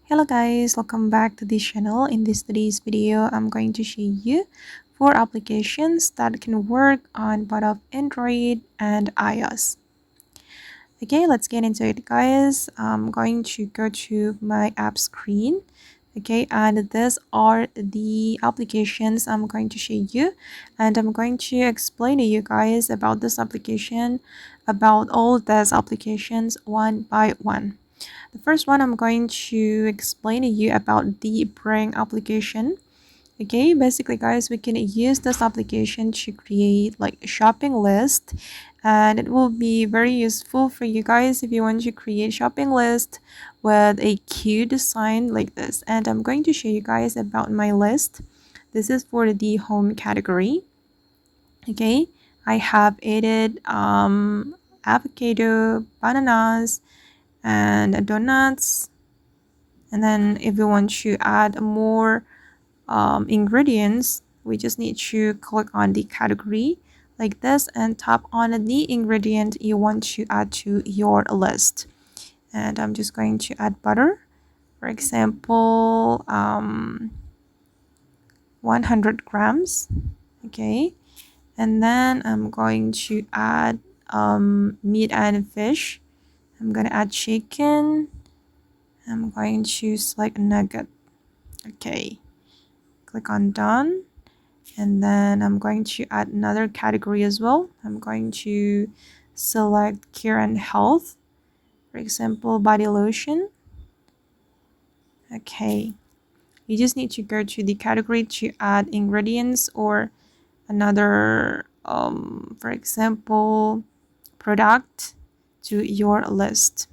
Hello guys, welcome back to this channel. In today's video, I'm going to show you 4 applications that can work on both of Android and iOS. Okay, let's get into it guys. I'm going to go to my app screen. Okay, and these are the applications I'm going to show you, and I'm going to explain to you guys about this application, about all these applications one by one. The first one I'm going to explain to you about the Bring application. Okay, basically guys, we can use this application to create like a shopping list, and it will be very useful for you guys if you want to create shopping list with a cute design like this. And I'm going to show you guys about my list. This is for the home category. Okay, I have added avocado, bananas, and donuts. And then if you want to add more ingredients, we just need to click on the category like this and tap on the ingredient you want to add to your list. And I'm just going to add butter, for example, 100 grams. Okay, and then I'm going to add meat and fish. I'm gonna add chicken. I'm going to select nugget. Okay, click on done, and then I'm going to add another category as well. I'm going to select care and health, for example, body lotion. Okay, you just need to go to the category to add ingredients or another for example product to your list.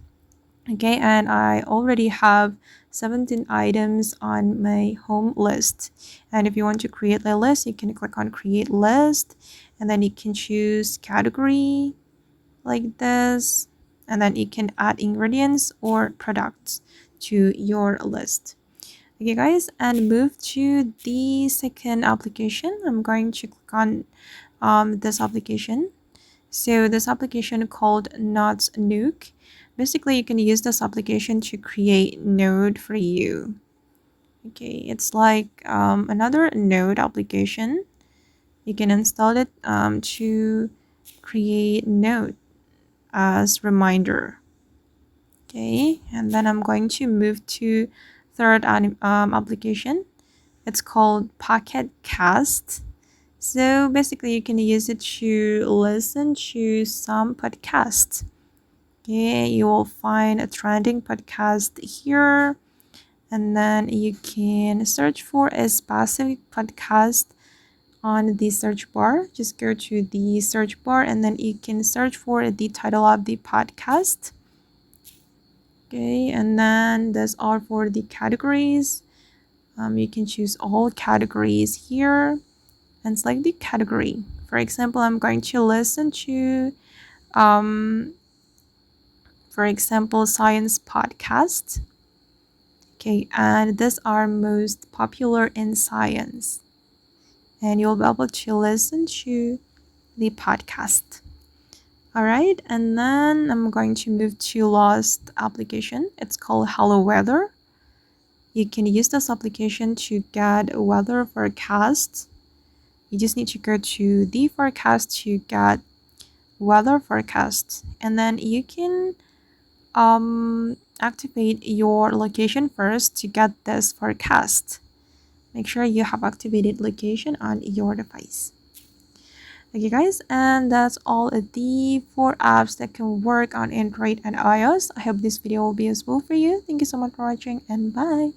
Okay, and I already have 17 items on my home list. And if you want to create a list, you can click on create list, and then you can choose category like this, and then you can add ingredients or products to your list. Okay guys, and move to the second application. I'm going to click on this application. So this application called Notes Nuke. Basically, you can use this application to create node for you. Okay, it's like another node application. You can install it to create node as reminder. Okay, and then I'm going to move to third application. It's called Pocket Cast. So basically, you can use it to listen to some podcasts. Okay, you will find a trending podcast here, and then you can search for a specific podcast on the search bar. Just go to the search bar, and then you can search for the title of the podcast. Okay, and then those are for the categories. You can choose all categories here and select the category. For example, I'm going to listen to for example, science podcast. Okay, and these are most popular in science, and you'll be able to listen to the podcast. All right, and then I'm going to move to last application. It's called Hello Weather. You can use this application to get weather forecasts. You just need to go to the forecast to get weather forecast, and then you can activate your location first to get this forecast. Make sure you have activated location on your device. Okay guys, and that's all of the 4 apps that can work on Android and iOS. I hope this video will be useful for you. Thank you so much for watching, and bye.